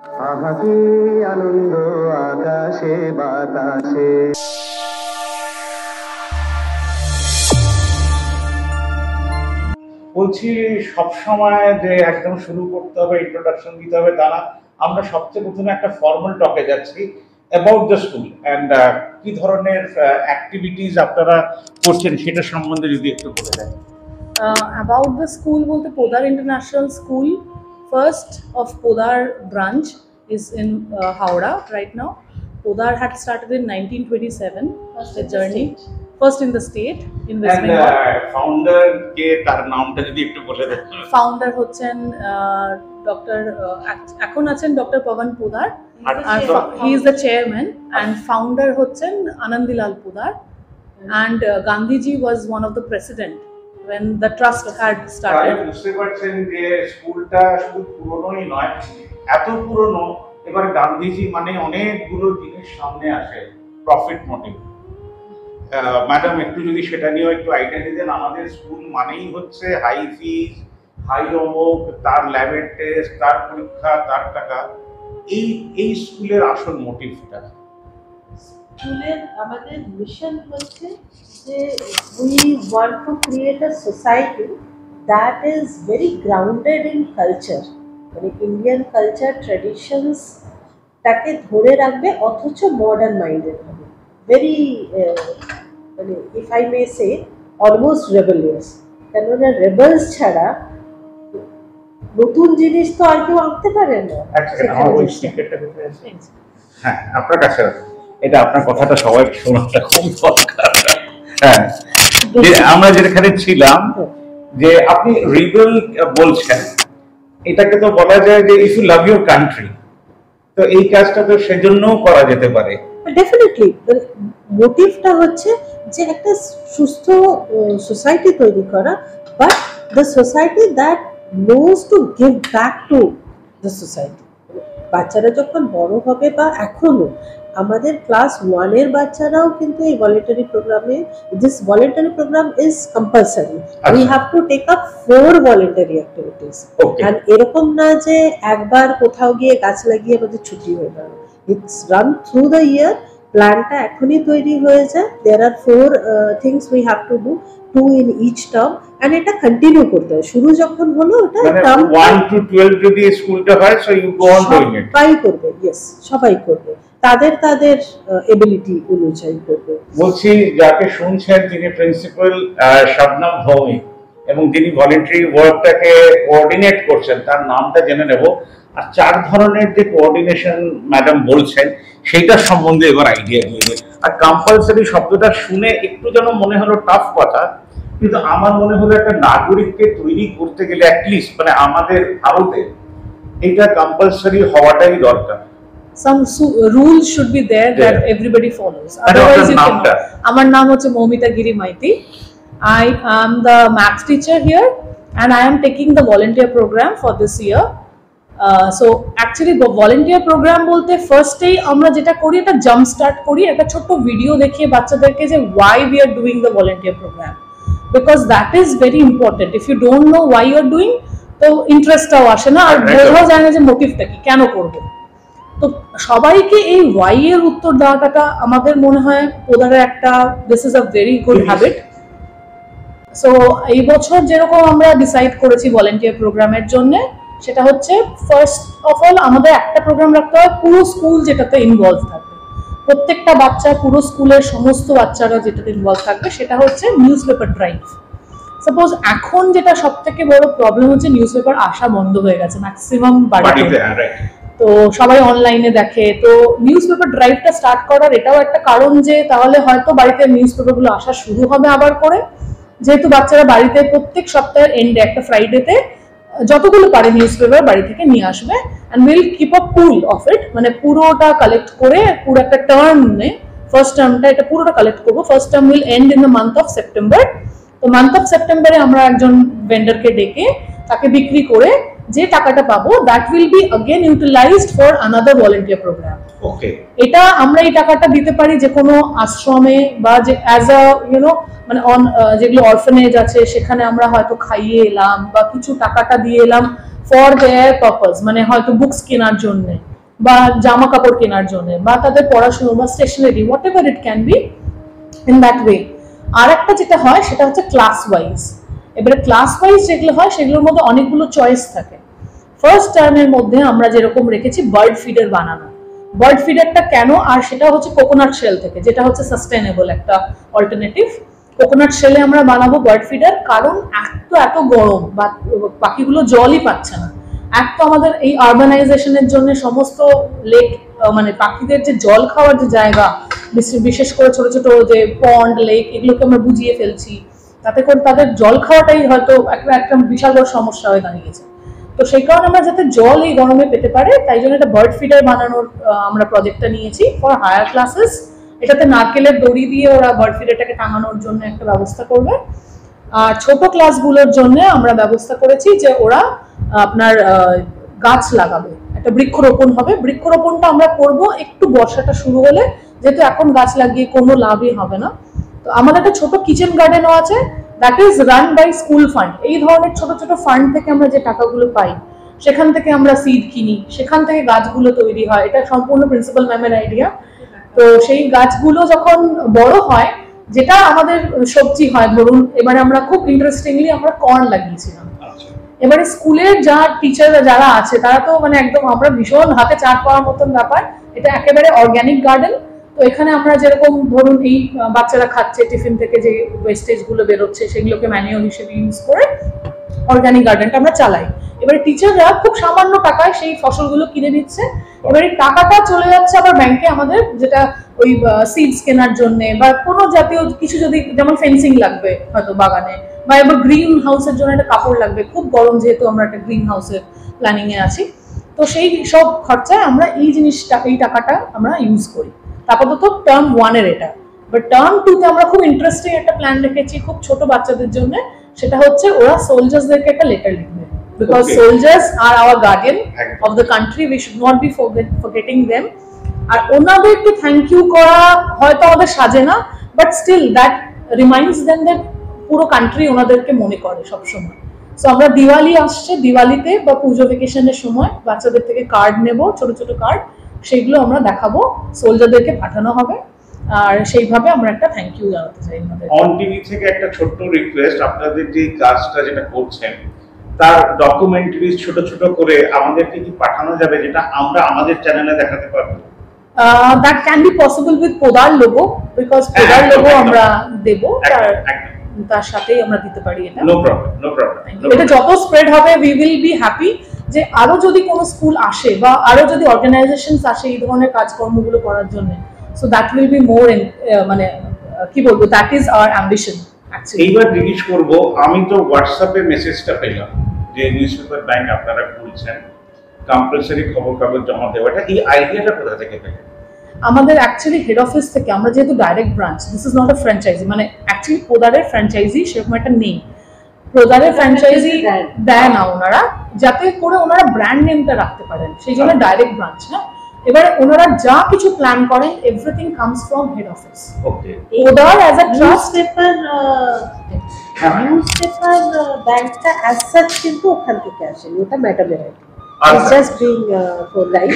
আহাকি আনন্দ আকাশে বাতাসে। বলছি সবসময় যে একদম শুরু করতে হবে, ইন্ট্রোডাকশন দিতে হবে তা না। আমরা সবচেয়ে প্রথমে একটা ফর্মাল টকে যাচ্ছি অ্যাবাউট দ্য স্কুল অ্যান্ড কি ধরনের অ্যাক্টিভিটিস আপনারা করছেন সেটা সম্বন্ধে যদি একটু বলে দেন। About the school, bolte Podar International School, first of Podar branch is in Howrah right now. Podar had started in 1927, the journey. First in the state, in West Bengal. Founder ke tar naamta jodi ekটু বলে দেন। Founder হচ্ছেন Dr. এখন আছেন Dr. Pawan Podar. He is the chairman and founder হচ্ছেন Anandilal Podar, and Gandhiji was one of the president when the trust had started. বুঝতে পারছেন যে স্কুলটা শুধু পুরনোই নয়, এত পুরনো এবার গান্ধীজি মানে অনেকগুলো জিনিস সামনে আসে, প্রফিট মোটিভ। ম্যাডাম একটু যদি সেটা নিয়েও একটু আইডিয়া দিতেন। আমাদের স্কুল মানেই হচ্ছে হাই ফিস, হাই অমুক, তার ল্যাবের টেস্ট, তার পরীক্ষা, তার টাকা। এই স্কুলের আসল মোটিভটা, স্কুলের আমাদের মিশন হচ্ছে যে we want to create a society that is very grounded in culture, মানে ইন্ডিয়ান কালচার ট্র্যাডিশনসটাকে ধরে রাখবে অথচ মডার্ন মাইন্ডেড হবে, ভেরি মানে if I may say almost rebellious. কেননা রেবেলস ছাড়া নতুন জিনিস তো আর কেউ আনতে পারে না। হ্যাঁ, আপনার কাছে এটা আপনার কথাটা সবাই শোনাটা খুব দরকার। হ্যাঁ, যে আমরা যেখানে ছিলাম যে আপনি রিবেল বলছেন, এটাকে তো বলা যায় যে if you love your country, তো এই কাজটা তো সেজন্যও করা যেতে পারে। ডেফিনেটলি মোটিভটা হচ্ছে যে একটা সুস্থ সোসাইটি তৈরি করা, but the society that knows to give back to the society. বাচ্চারা যখন বড় হবে বা এখনো আমাদের ক্লাস 1-এর বাচ্চারাও কিন্তু এই ভলেন্টারি প্রোগ্রামে, this voluntary programme is compulsory, we have to take up 4 voluntary activities. আর এরকম না যে একবার কোথাও গিয়ে গাছ লাগিয়ে আমাদের ছুটি হয়ে গেল, it's run through the year. প্ল্যানটা এখনই তৈরি হয়ে যায়, দেয়ার আর 4 things we have to do, 2 in each term, and এটা কন্টিনিউ করতে হয়। শুরু যখন হলো এটা টার্ম 1 to 12 যদি স্কুলটা হয়, so you go on doing it. সবাই করবে, ইয়েস, সবাই করবে, তাদের এবিলিটি অনুযায়ী করবে। বলছি যাকে শুনছেন তিনি প্রিন্সিপাল শবনম ভৌমিক, এবং যিনি ভলেন্টারি ওয়ার্কটাকে কোঅর্ডিনেট করছেন তার নামটা জেনে নেব। আর 4 ধরনের যে কোঅর্ডিনেশন ম্যাডাম বলছেন সেইটার সম্বন্ধে এবার আইডিয়া দিয়ে দেন। আর কম্পালসারি শব্দটা শুনে একটু যেন মনে হলো টাফ কথা, কিন্তু আমার মনে হলো একটা নাগরিককে তৈরি করতে গেলে অ্যাটলিস্ট মানে আমাদের ভারতে এটা কম্পালসারি হওয়াটাই দরকার। Some rules should be there that everybody follows, otherwise you cannot. Amar naam hocche Momita Giri Maiti. I am the maths teacher here and I am taking the volunteer program for this year. So actually volunteer program bolte first day amra jeta kori eta jump start kori, eta chotto video dekhiye bachchaderke je why we are doing the volunteer program, because that is very important. If you don't know why you are doing, to interest tao ashe na, ar বোঝা যায় না যে মোটিভটা কি, কেন করব। তো সবাইকে এই ওয়াই এর উত্তর দেওয়াটা আমাদের মনে হয় ওদের একটা, this is a very good habit. So এই বছর যেরকম আমরা ডিসাইড করেছি ভলেন্টিয়ার প্রোগ্রামের জন্য, সেটা হচ্ছে ফার্স্ট অফ অল আমাদের একটা প্রোগ্রাম রাখতে হয় পুরো স্কুল যেটাতে ইনভলভ থাকবে, প্রত্যেকটা বাচ্চা, পুরো স্কুলের সমস্ত বাচ্চারা যেটাতে ইনভলভ থাকবে, সেটা হচ্ছে নিউজ পেপার ড্রাইভ। সাপোজ এখন যেটা সব থেকে বড় প্রবলেম হচ্ছে নিউজ পেপার আসা বন্ধ হয়ে গেছে ম্যাক্সিমাম বাড়িতে, তো সবাই অনলাইনে দেখে। তো নিউজ পেপার ড্রাইভটা স্টার্ট করার এটাও একটা কারণ যে তাহলে হয়তো বাড়িতে নিউজ পেপারগুলো আসা শুরু হবে আবার করে, যেহেতু বাচ্চারা বাড়িতে প্রত্যেক সপ্তাহের এন্ডে একটা ফ্রাইডেতে যতগুলো পারে নিউজ পেপার বাড়ি থেকে নিয়ে আসবে, and will keep a pool of it, মানে পুরোটা কালেক্ট করে পুরো একটা টার্মে, ফার্স্ট টার্মটা এটা পুরোটা কালেক্ট করবো। First term will end in the month of September. তো মান্থ অফ সেপ্টেম্বরে আমরা একজন ভেন্ডারকে ডেকে তাকে বিক্রি করে যে টাকাটা পাবো, that will be again utilised for another volunteer programme. Okay, এটা আমরা এই টাকাটা দিতে পারি যে কোনো আশ্রমে বা যে অ্যাজ আ মানে যেগুলো অরফানেজ আছে সেখানে আমরা হয়তো খাইয়ে এলাম বা কিছু টাকাটা দিয়ে এলাম ফর দেয়ার পারপাস, মানে হয়তো বুকস কেনার জন্য বা জামা কাপড় কেনার জন্য, বা তাদের পড়াশোনা বা stationery, whatever it can be, in that way. আর একটা যেটা হয় সেটা হচ্ছে ক্লাস ওয়াইজ। এবারে ক্লাস ওয়াইজ যেগুলো হয় সেগুলোর মধ্যে অনেকগুলো চয়েস থাকে। ফার্স্ট টার্মের মধ্যে আমরা যেরকম রেখেছি বার্ড ফিডার বানানো। বার্ড ফিডারটা কেন? আর সেটা হচ্ছে কোকোনাট শেল থেকে, যেটা হচ্ছে সাস্টেনেবল একটা অল্টারনেটিভ। কোকোনাট শেলে আমরা বানাবো বার্ড ফিডার, কারণ এত গরম বা পাখিগুলো জলই পাচ্ছে না। এক তো আমাদের এই আরবানাইজেশনের জন্য সমস্ত লেক, মানে পাখিদের যে জল খাওয়ার যে জায়গা, বিশেষ করে ছোট ছোট যে পন্ড, লেক, এগুলোকে আমরা বুঝিয়ে ফেলছি, তাতে করে তাদের জল খাওয়াটাই হয়তো একটা বিশাল বড় সমস্যা হয়ে দাঁড়িয়েছে। তো সেই কারণে আমরা যাতে জল এই গরমে পেতে পারে, তাই জন্য একটা বার্ড ফিডার বানানোর আমরা প্রজেক্টটা নিয়েছি ফর হায়ার ক্লাসেস। এটাতে নারকেলের দড়ি দিয়ে ওরা বার্ড ফিডারটাকে টাঙানোর জন্য একটা ব্যবস্থা করবে। আর ছোট ক্লাসগুলোর জন্য আমরা ব্যবস্থা করেছি যে ওরা আপনার গাছ লাগাবে, একটা বৃক্ষরোপণ হবে। বৃক্ষরোপণটা আমরা করব একটু বর্ষাটা শুরু হলে, যেহেতু এখন গাছ লাগিয়ে কোনো লাভই হবে না। তো আমাদের একটা ছোট কিচেন গার্ডেনও আছে, that is run by school fund. এই ধরনের ছোট ছোট ফান্ড থেকে আমরা যে টাকাগুলো পাই, সেখান থেকে আমরা সিড কিনি, সেখান থেকে গাছগুলো তৈরি হয়। এটা সম্পূর্ণ প্রিন্সিপাল ম্যামের আইডিয়া। তো সেই গাছগুলো যখন বড় হয়, যেটা আমাদের সবজি হয়, ধরুন এবারে আমরা খুব ইন্টারেস্টিংলি আমরা কর্ন লাগিয়েছিলাম। এবারে স্কুলের যা টিচাররা যারা আছে তারা তো মানে একদম আমরা ভীষণ হাতে চাট পাওয়ার মতন ব্যাপার। এটা একেবারে অর্গ্যানিক গার্ডেন। তো এখানে আমরা যেরকম ধরুন এই বাচ্চারা খাচ্ছে টিফিন থেকে যে ওয়েস্টেজ গুলো বেরোচ্ছে, সেগুলোকে ম্যানিওর হিসেবে ইউজ করে অর্গ্যানিক গার্ডেনটা আমরা চালাই। এবারে টিচাররা খুব সামান্য টাকায় সেই ফসলগুলো কিনে নিচ্ছে। এবারে টাকাটা চলে যাচ্ছে আবার ব্যাংকে আমাদের, যেটা ওই সিডস কেনার জন্য বা কোনো জাতীয় কিছু, যদি যেমন ফেন্সিং লাগবে হয়তো বাগানে, বা এবার গ্রিন হাউসের জন্য একটা কাপড় লাগবে, খুব গরম যেহেতু আমরা একটা গ্রিন হাউসের প্ল্যানিং এ আছি, তো সেই সব খরচায় আমরা এই জিনিসটা, এই টাকাটা আমরা ইউজ করি। আপাতত টার্ম 1 এর এটা। বাট টার্ম 2 তে আমরা খুব ইন্টারেস্টিং একটা প্ল্যান রেখেছি খুব ছোট বাচ্চাদের জন্য। সেটা হচ্ছে ওরা সোলজার্সদেরকে একটা লেটার লিখবে, because soldiers are our guardian of the country, we should not be forgetting them. আর ওনাদেরকে থ্যাংক ইউ করা হয়তো আমাদের সাজে না, but still that reminds them that পুরো কান্ট্রি ওনাদেরকে মনে করে সবসময়। সো আমরা দিওয়ালি আসছে, দিওয়ালিতে বা পুজো ভেকেশনের সময় বাচ্চাদের থেকে কার্ড নেব, ছোট ছোট কার্ড, সেইগুলো আমরা দেখাবো, সোলজারদেরকে পাঠানো হবে। আর সেইভাবে আমরা একটা থ্যাংক ইউ জানাতে চাই আমাদের। অন টিভি থেকে একটা ছোট্ট রিকোয়েস্ট, আপনাদের যে কাজটা যেটা করছেন তার ডকুমেন্টারিজ ছোট ছোট করে আমাদেরকে কি পাঠানো যাবে, যেটা আমরা আমাদের চ্যানেলে দেখাতে পারবো? That can be possible with Podar logo, because Podar logo আমরা দেব, তার সাথেই আমরা দিতে পারি এটা। No problem, no problem. এটা যত স্প্রেড হবে উই উইল বি হ্যাপি, যে আরো যদি কোনো স্কুল আসে বা আরো যদি অর্গানাইজেশনস আসে এই ধরনের কাজকর্মগুলো করার জন্য, so that will be more, মানে কি বলবো, that is our ambition actually. এইবার জিজ্ঞেস করবো, আমি তো হোয়াটসঅ্যাপে মেসেজটা পেলাম যে নিউজপেপার ব্যাংক আপনারা খুলছেন, কম্পালসারি খবর কাগজ জমা দেওয়াটা, এই আইডিয়াটা কোথা থেকে পেলেন? আমাদের অ্যাকচুয়ালি হেড অফিস থেকে, আমরা যেহেতু direct branch, this is not a franchise, মানে অ্যাকচুয়ালি পোদারের ফ্র্যাঞ্চাইজি সেরকম একটা নেই। পোদারের ফ্র্যাঞ্চাইজি দেয় না ওনারা, যাতে করে ওনারা ব্র্যান্ড নেমটা রাখতে পারেন, সেই জন্য ডাইরেক্ট ব্রাঞ্চ। হ্যাঁ, এবারে ওনারা যা কিছু প্ল্যান করেন everything comes from head office. Okay, Podar as a trust newspaper ব্যাংকটা অ্যাজ সাচ কিন্তু ওখান থেকে আসেনি, ওটা ম্যাডামের, জাস্ট বিং ফর লাইফ।